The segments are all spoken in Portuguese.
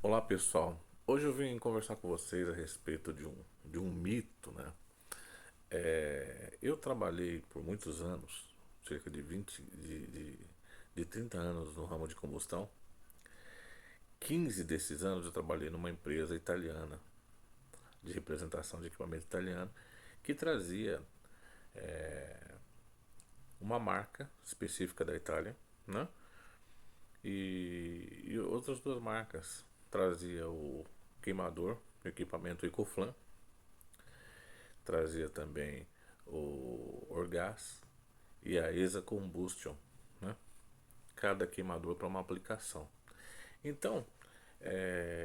Olá pessoal, hoje eu vim conversar com vocês a respeito de um mito, né? Eu trabalhei por muitos anos, cerca de 20, de 30 anos no ramo de combustão. 15 desses anos eu trabalhei numa empresa italiana, de representação de equipamento italiano, que trazia uma marca específica da Itália, né? E outras duas marcas. Trazia o queimador, o equipamento Ecoflan, trazia também o Orgaz e a ESA Combustion, né? Cada queimador para uma aplicação. Então,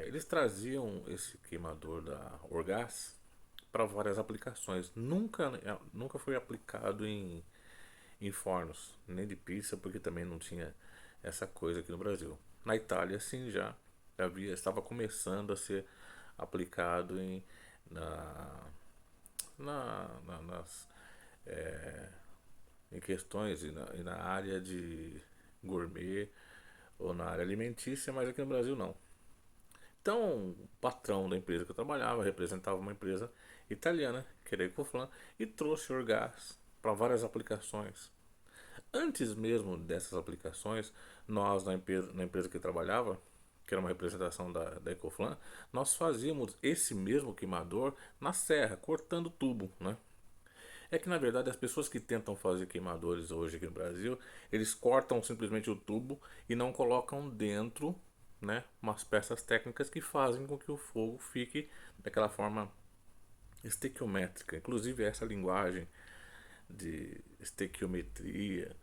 eles traziam esse queimador da Orgaz para várias aplicações. Nunca foi aplicado em fornos, nem de pizza, porque também não tinha essa coisa aqui no Brasil. Na Itália, sim, já estava começando a ser aplicado na, nas em questões e na área de gourmet ou na área alimentícia, mas aqui no Brasil não. Então, o patrão da empresa que eu trabalhava representava uma empresa italiana, que era a Ecoflan, e trouxe Orgaz para várias aplicações. Antes mesmo dessas aplicações, nós na empresa que eu trabalhava, que era uma representação da Ecoflan, nós fazíamos esse mesmo queimador na serra, cortando tubo, né? É que na verdade as pessoas que tentam fazer queimadores hoje aqui no Brasil, eles cortam simplesmente o tubo e não colocam dentro, né, umas peças técnicas que fazem com que o fogo fique daquela forma estequiométrica. Inclusive essa linguagem de estequiometria,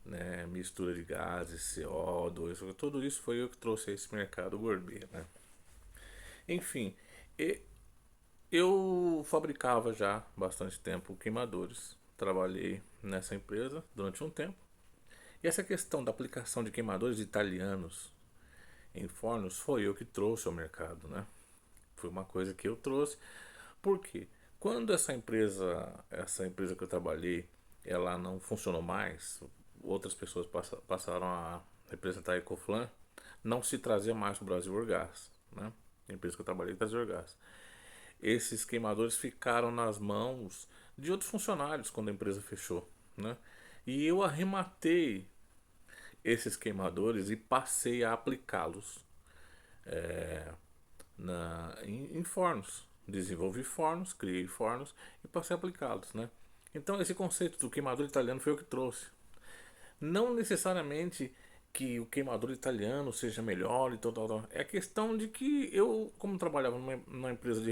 né, mistura de gases, CO2, tudo isso foi eu que trouxe a esse mercado gourmet, né? Enfim, eu fabricava já bastante tempo queimadores. Trabalhei nessa empresa durante um tempo. E essa questão da aplicação de queimadores italianos em fornos foi eu que trouxe ao mercado, né? Foi uma coisa que eu trouxe. Por quê? Quando essa empresa que eu trabalhei, ela não funcionou mais, outras pessoas passaram a representar a Ecoflan, não se trazia mais para o Brasil Orgás, né? A empresa que eu trabalhei trazia Orgás. Esses queimadores ficaram nas mãos de outros funcionários quando a empresa fechou, né? E eu arrematei esses queimadores e passei a aplicá-los em fornos. Desenvolvi fornos, criei fornos e passei a aplicá-los, né? Então esse conceito do queimador italiano foi eu que trouxe. Não necessariamente que o queimador italiano seja melhor e tal. É questão de que eu, como trabalhava numa empresa de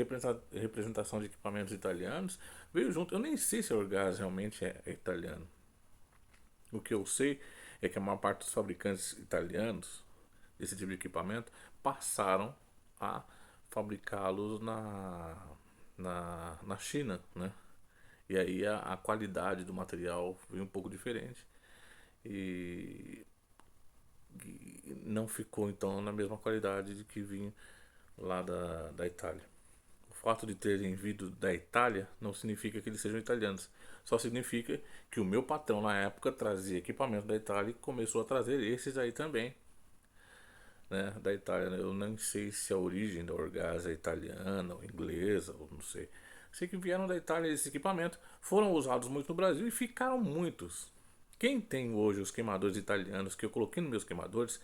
representação de equipamentos italianos, veio junto. Eu nem sei se a Orgaz realmente é italiano. O que eu sei é que a maior parte dos fabricantes italianos desse tipo de equipamento passaram a fabricá-los na China, né? E aí a qualidade do material veio um pouco diferente. E não ficou então na mesma qualidade de que vinha lá da Itália. O fato de terem vindo da Itália não significa que eles sejam italianos. Só significa que o meu patrão na época trazia equipamento da Itália e começou a trazer esses aí também, né, da Itália. Eu nem sei se a origem da Orgaz é italiana ou inglesa, ou não sei. Sei que vieram da Itália esses equipamentos, foram usados muito no Brasil e ficaram muitos. Quem tem hoje os queimadores italianos que eu coloquei nos meus queimadores,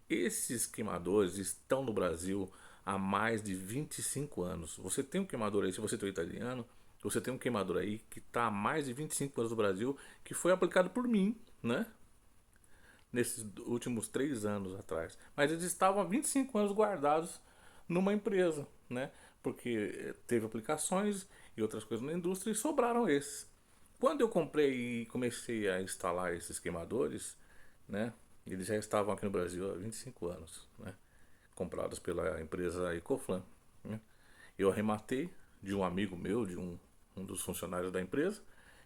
esses queimadores estão no Brasil há mais de 25 anos. Você tem um queimador aí, se você tem um italiano, você tem um queimador aí que está há mais de 25 anos no Brasil, que foi aplicado por mim, né? Nesses últimos 3 anos atrás. Mas eles estavam há 25 anos guardados numa empresa, né? Porque teve aplicações e outras coisas na indústria e sobraram esses. Quando eu comprei e comecei a instalar esses queimadores, né? Eles já estavam aqui no Brasil há 25 anos, né? Comprados pela empresa Ecoflan, né? Eu arrematei de um amigo meu, de um dos funcionários da empresa,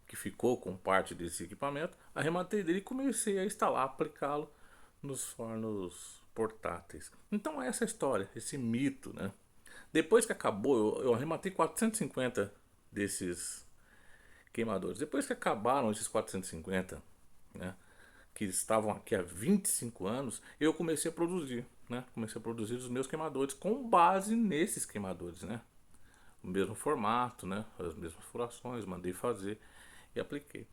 que ficou com parte desse equipamento, arrematei dele e comecei a instalar, aplicá-lo nos fornos portáteis. Então é essa história, esse mito, né? Depois que acabou, eu arrematei 450 desses queimadores. Depois que acabaram esses 450, né, que estavam aqui há 25 anos, eu comecei a produzir, né? Comecei a produzir os meus queimadores com base nesses queimadores, né? O mesmo formato, né? As mesmas furações, mandei fazer e apliquei.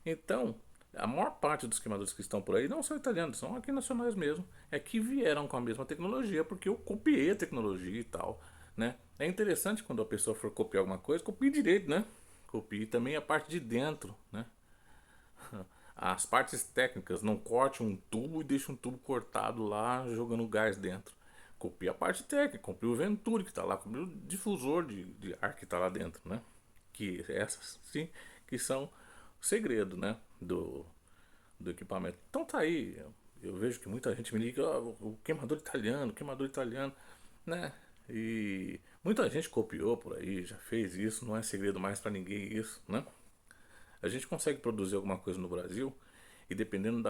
Então, a maior parte dos queimadores que estão por aí não são italianos, são aqui nacionais mesmo. É que vieram com a mesma tecnologia, porque eu copiei a tecnologia e tal, né? É interessante quando a pessoa for copiar alguma coisa, copie direito, né? Copie também a parte de dentro, né? As partes técnicas, não corte um tubo e deixe um tubo cortado lá jogando gás dentro. Copie a parte técnica, copie o Venturi que está lá, copie o difusor de ar que está lá dentro, né? Que essas sim que são o segredo, né? Do equipamento. Então tá aí, eu vejo que muita gente me liga, o queimador italiano, né? E muita gente copiou por aí, já fez isso, não é segredo mais para ninguém isso, né? A gente consegue produzir alguma coisa no Brasil e dependendo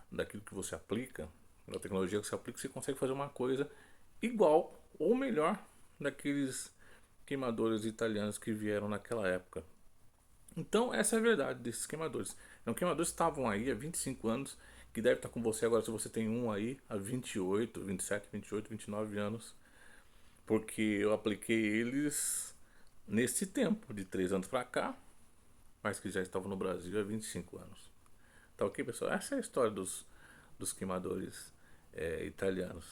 daquilo que você aplica, da tecnologia que você aplica, você consegue fazer uma coisa igual ou melhor daqueles queimadores italianos que vieram naquela época. Então, essa é a verdade desses queimadores. Então, queimadores estavam aí há 25 anos, que deve estar com você agora se você tem um aí há 28, 27, 28, 29 anos, porque eu apliquei eles nesse tempo, de 3 anos para cá, mas que já estavam no Brasil há 25 anos. Tá ok, pessoal? Essa é a história dos queimadores italianos,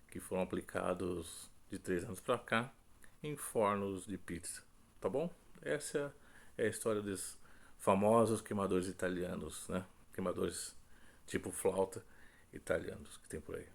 que foram aplicados de 3 anos para cá em fornos de pizza. Tá bom? Essa é a história dos famosos queimadores italianos, né? Queimadores tipo flauta italianos que tem por aí.